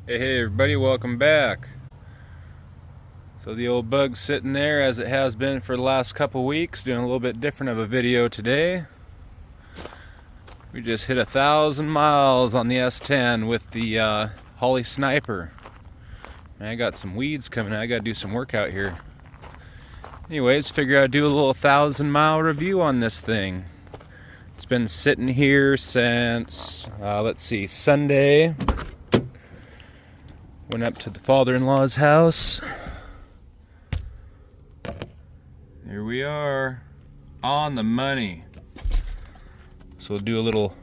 Hey everybody, welcome back. So the old bug's sitting there as it has been for the last couple weeks, doing a little bit different of a video today. We just hit 1,000 miles on the S10 with the Holley sniper. Man, I got some weeds coming out. I gotta do some work out here. Anyways, figure I'd do a little 1,000-mile review on this thing. It's been sitting here since, let's see, Sunday. Went up to the father-in-law's house. Here we are, on the money. So we'll do a little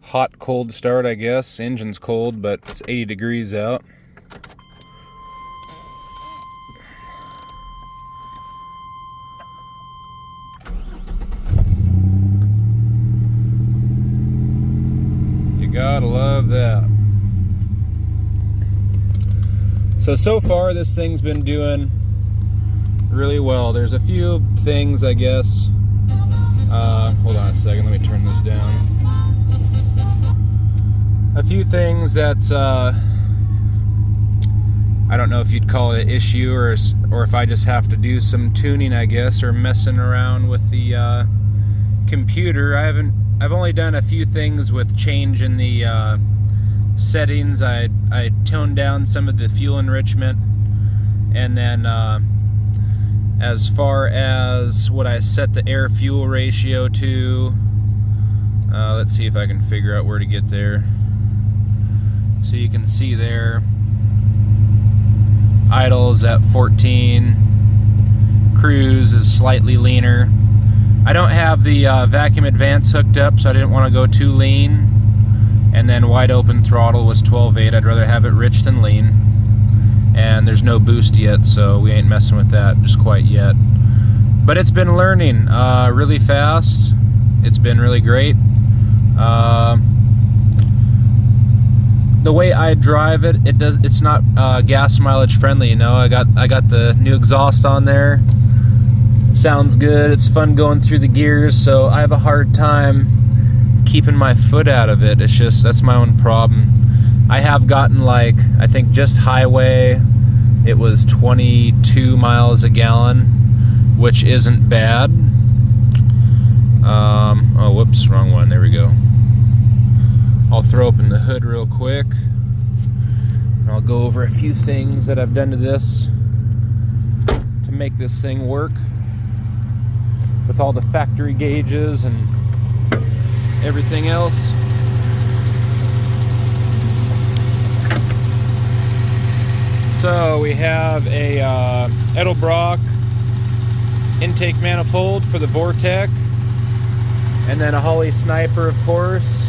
hot cold start, I guess. Engine's cold, but it's 80 degrees out. You gotta love that. So far this thing's been doing really well. There's a few things, I guess. Hold on a second, let me turn this down. A few things that I don't know if you'd call it an issue or if I just have to do some tuning, I guess, or messing around with the computer. I've only done a few things with changing the settings. I toned down some of the fuel enrichment, and then as far as what I set the air fuel ratio to, let's see if I can figure out where to get there. So you can see there, idle is at 14, cruise is slightly leaner. I don't have the vacuum advance hooked up, so I didn't want to go too lean. And then wide open throttle was 12.8. I'd rather have it rich than lean. And there's no boost yet, so we ain't messing with that just quite yet. But it's been learning really fast. It's been really great. The way I drive it, it's not gas mileage friendly. You know, I got the new exhaust on there. Sounds good. It's fun going through the gears. So I have a hard time keeping my foot out of it. It's just, that's my own problem. I have gotten, like, I think just highway, it was 22 miles a gallon, which isn't bad. Oh, whoops, wrong one. There we go. I'll throw open the hood real quick, and I'll go over a few things that I've done to this to make this thing work with all the factory gauges and everything else. So we have a Edelbrock intake manifold for the Vortec, and then a Holley sniper, of course.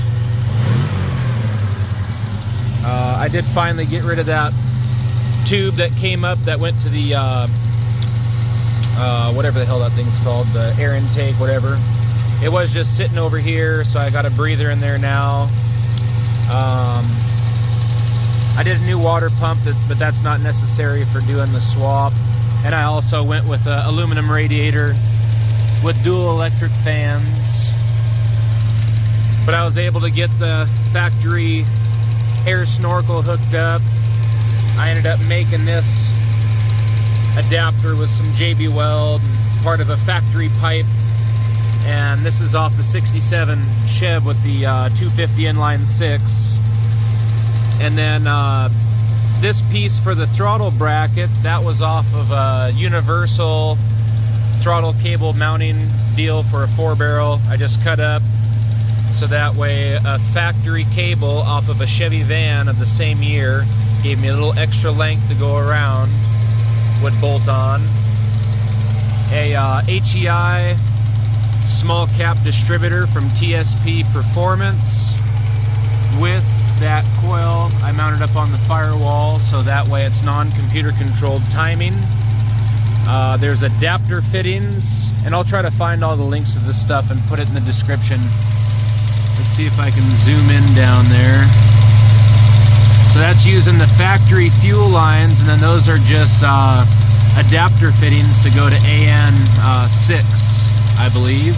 I did finally get rid of that tube that came up that went to the whatever the hell that thing's called, the air intake, whatever. It was just sitting over here, so I got a breather in there now. I did a new water pump, but that's not necessary for doing the swap. And I also went with an aluminum radiator with dual electric fans. But I was able to get the factory air snorkel hooked up. I ended up making this adapter with some JB Weld, part of a factory pipe. And this is off the 67 Chev with the 250 inline 6. And then this piece for the throttle bracket, that was off of a universal throttle cable mounting deal for a 4-barrel. I just cut up so that way a factory cable off of a Chevy van of the same year gave me a little extra length to go around, would bolt on. A HEI small cap distributor from TSP Performance with that coil I mounted up on the firewall, so that way it's non-computer controlled timing. There's adapter fittings, and I'll try to find all the links to this stuff and put it in the description. Let's see if I can zoom in down there. So that's using the factory fuel lines, and then those are just adapter fittings to go to AN6, I believe.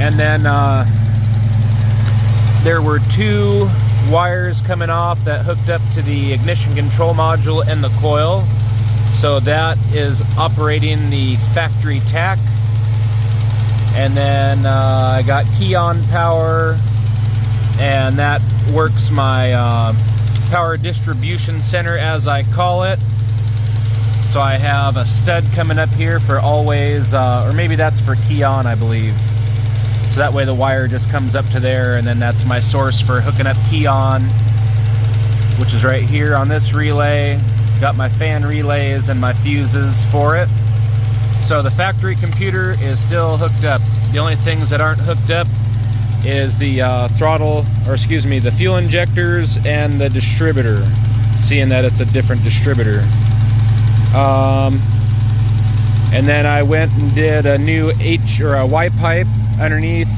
And then there were 2 wires coming off that hooked up to the ignition control module and the coil. So that is operating the factory tach. And then I got key on power, and that works my power distribution center, as I call it. So I have a stud coming up here for always, or maybe that's for key on, I believe. So that way the wire just comes up to there, and then that's my source for hooking up key on, which is right here on this relay. Got my fan relays and my fuses for it. So the factory computer is still hooked up. The only things that aren't hooked up is the throttle, or excuse me, the fuel injectors and the distributor, seeing that it's a different distributor. And then I went and did a new H or a Y pipe underneath.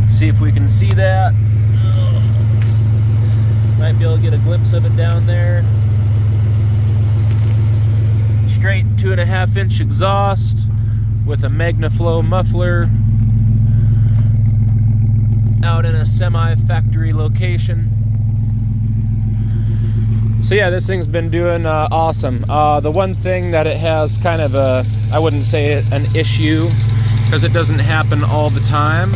See if we can see that. Might be able to get a glimpse of it down there. Straight 2.5-inch exhaust with a MagnaFlow muffler out in a semi-factory location. So yeah, this thing's been doing awesome. The one thing that it has kind of a, I wouldn't say an issue, because it doesn't happen all the time,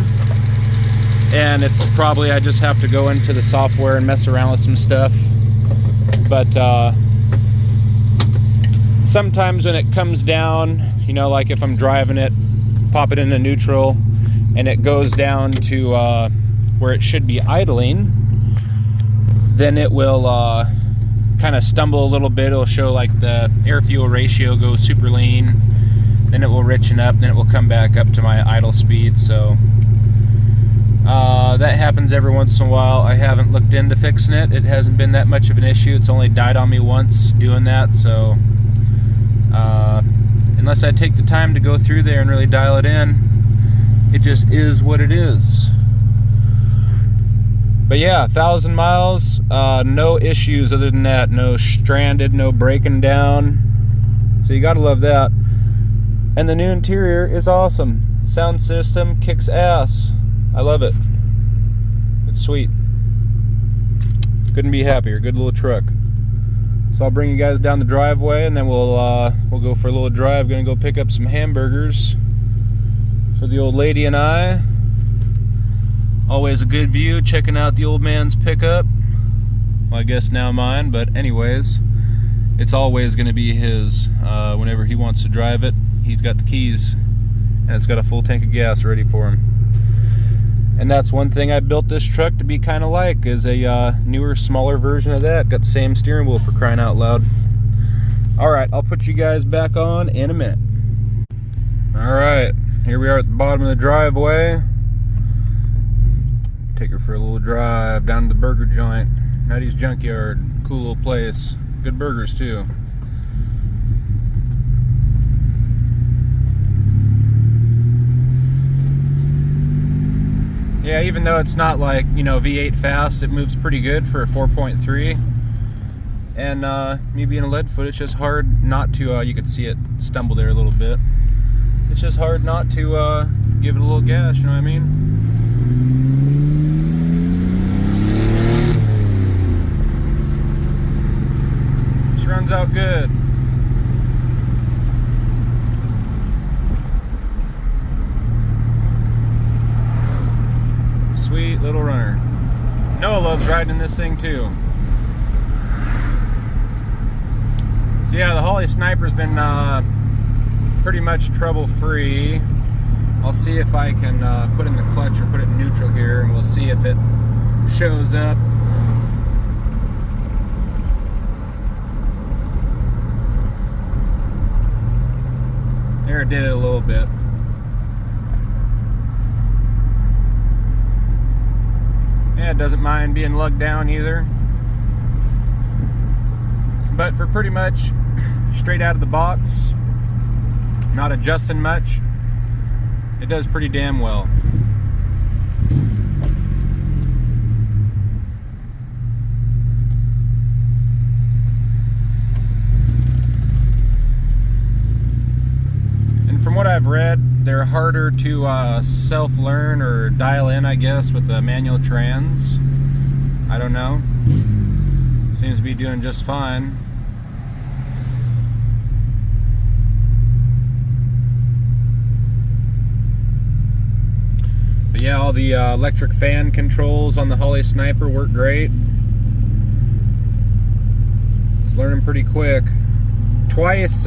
and it's probably, I just have to go into the software and mess around with some stuff. But sometimes when it comes down, you know, like if I'm driving it, pop it into neutral, and it goes down to where it should be idling, then it will kind of stumble a little bit. It'll show like the air-fuel ratio goes super lean, then it will richen up, then it will come back up to my idle speed. So that happens every once in a while. I haven't looked into fixing it. It hasn't been that much of an issue. It's only died on me once doing that, so unless I take the time to go through there and really dial it in, it just is what it is. But yeah, 1,000 miles, no issues other than that. No stranded, no breaking down. So you gotta love that. And the new interior is awesome. Sound system kicks ass. I love it. It's sweet. Couldn't be happier. Good little truck. So I'll bring you guys down the driveway, and then we'll go for a little drive. Gonna go pick up some hamburgers for the old lady and I. Always a good view checking out the old man's pickup. Well, I guess now mine, but anyways, it's always going to be his. Whenever he wants to drive it, he's got the keys, and it's got a full tank of gas ready for him. And that's one thing I built this truck to be kind of like, is a newer, smaller version of that. Got the same steering wheel, for crying out loud. Alright, I'll put you guys back on in a minute. Alright, here we are at the bottom of the driveway. Take her for a little drive down to the burger joint. Nutty's Junkyard. Cool little place. Good burgers too. Yeah, even though it's not like, you know, V8 fast, it moves pretty good for a 4.3. And me being a lead foot, it's just hard not to, you could see it stumble there a little bit. It's just hard not to give it a little gas, you know what I mean? Runs out good. Sweet little runner. Noah loves riding this thing too. So yeah, the Holley Sniper's been pretty much trouble-free. I'll see if I can put in the clutch or put it in neutral here, and we'll see if it shows up. There, it did it a little bit. Yeah, it doesn't mind being lugged down either. But for pretty much straight out of the box, not adjusting much, it does pretty damn well. From what I've read, they're harder to self-learn or dial in, I guess, with the manual trans. I don't know. Seems to be doing just fine. But yeah, all the electric fan controls on the Holley Sniper work great. It's learning pretty quick. Twice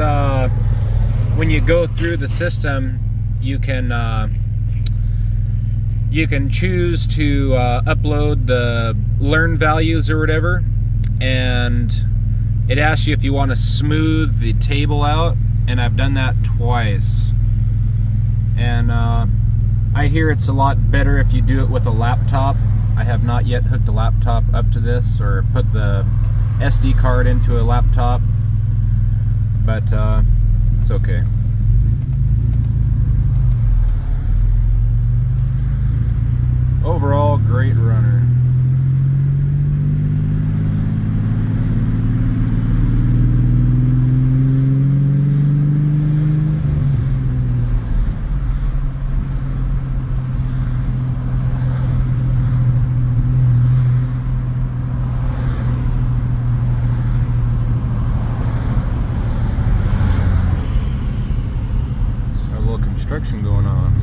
when you go through the system, you can choose to upload the learn values or whatever, and it asks you if you want to smooth the table out, and I've done that twice. And I hear it's a lot better if you do it with a laptop. I have not yet hooked a laptop up to this or put the SD card into a laptop, but it's okay. Overall, great runner. Got a little construction going on.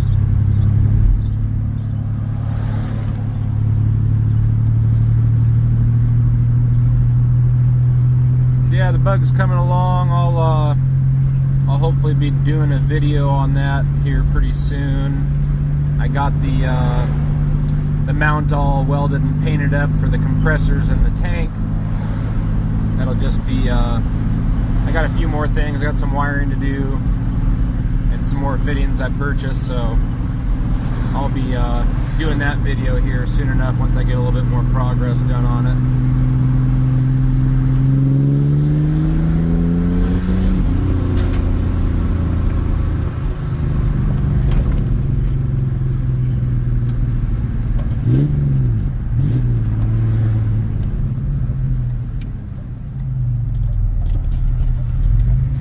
Yeah, the bug's coming along. I'll hopefully be doing a video on that here pretty soon. I got the mount all welded and painted up for the compressors in the tank. That'll just be I got a few more things. I got some wiring to do and some more fittings I purchased, so I'll be doing that video here soon enough once I get a little bit more progress done on it.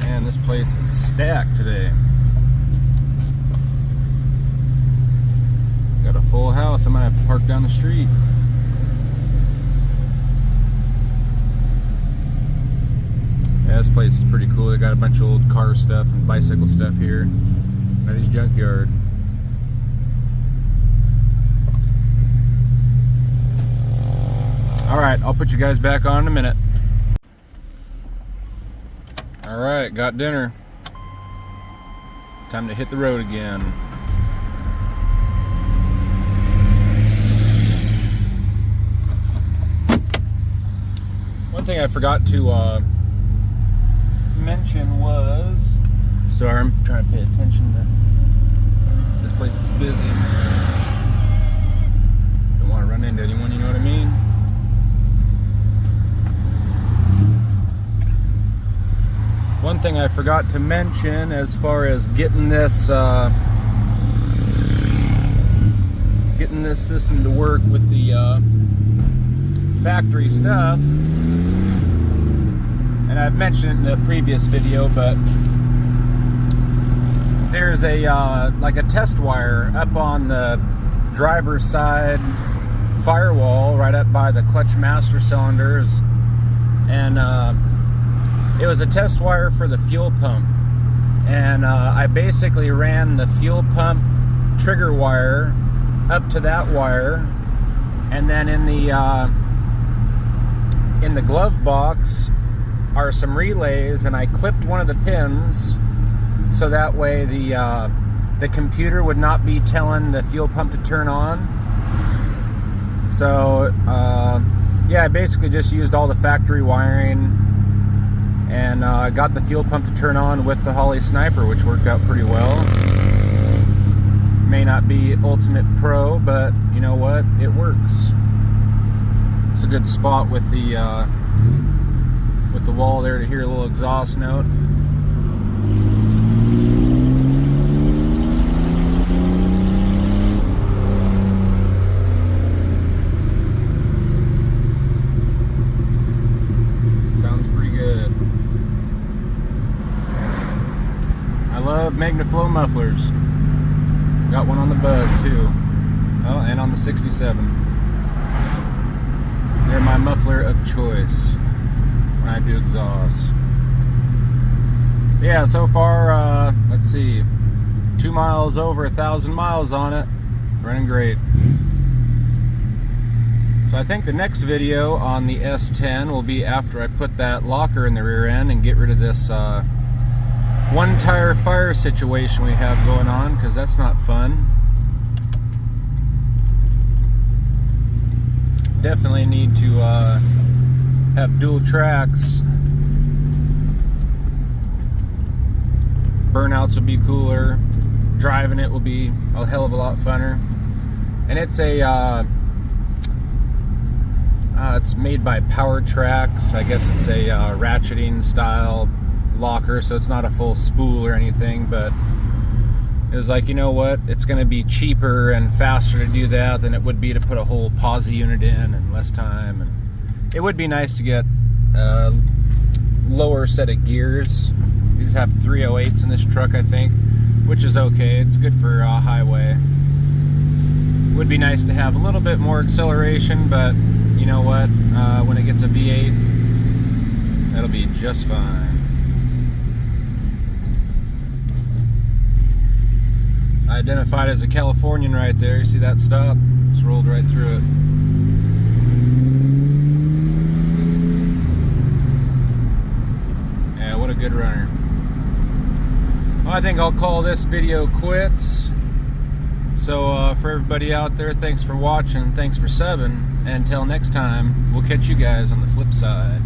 Man, this place is stacked today. Got a full house. I might have to park down the street. Yeah, this place is pretty cool. They got a bunch of old car stuff and bicycle stuff here. Eddie's junkyard. Alright, I'll put you guys back on in a minute. Alright, got dinner. Time to hit the road again. One thing I forgot to mention was... Sorry, I'm trying to pay attention to... This place is busy. Don't want to run into anyone, you know what I mean? One thing I forgot to mention as far as getting this system to work with the factory stuff, and I've mentioned it in the previous video, but there's a like a test wire up on the driver's side firewall right up by the clutch master cylinders, and it was a test wire for the fuel pump, and I basically ran the fuel pump trigger wire up to that wire, and then in the glove box are some relays, and I clipped one of the pins so that way the computer would not be telling the fuel pump to turn on. So yeah, I basically just used all the factory wiring and got the fuel pump to turn on with the Holley Sniper, which worked out pretty well. May not be ultimate pro, but you know what? It works. It's a good spot with the wall there to hear a little exhaust note. Magnaflow mufflers. Got one on the Bug too. Oh, and on the 67. They're my muffler of choice when I do exhaust. Yeah, so far, let's see, 2 miles over 1,000 miles on it. Running great. So I think the next video on the S10 will be after I put that locker in the rear end and get rid of this one tire fire situation we have going on, because that's not fun. Definitely need to have dual tracks. Burnouts will be cooler. Driving it will be a hell of a lot funner. And it's a it's made by Power Tracks. I guess it's a ratcheting style locker, so it's not a full spool or anything, but it was like, you know what, it's going to be cheaper and faster to do that than it would be to put a whole posi unit in, and less time. And it would be nice to get a lower set of gears. These have 308s in this truck, I think, which is okay. It's good for highway. Would be nice to have a little bit more acceleration, but you know what, when it gets a V8, that'll be just fine. Identified as a Californian right there. You see that stop? Just rolled right through it. Yeah, what a good runner. Well, I think I'll call this video quits. So for everybody out there, thanks for watching, thanks for subbing, and until next time, we'll catch you guys on the flip side.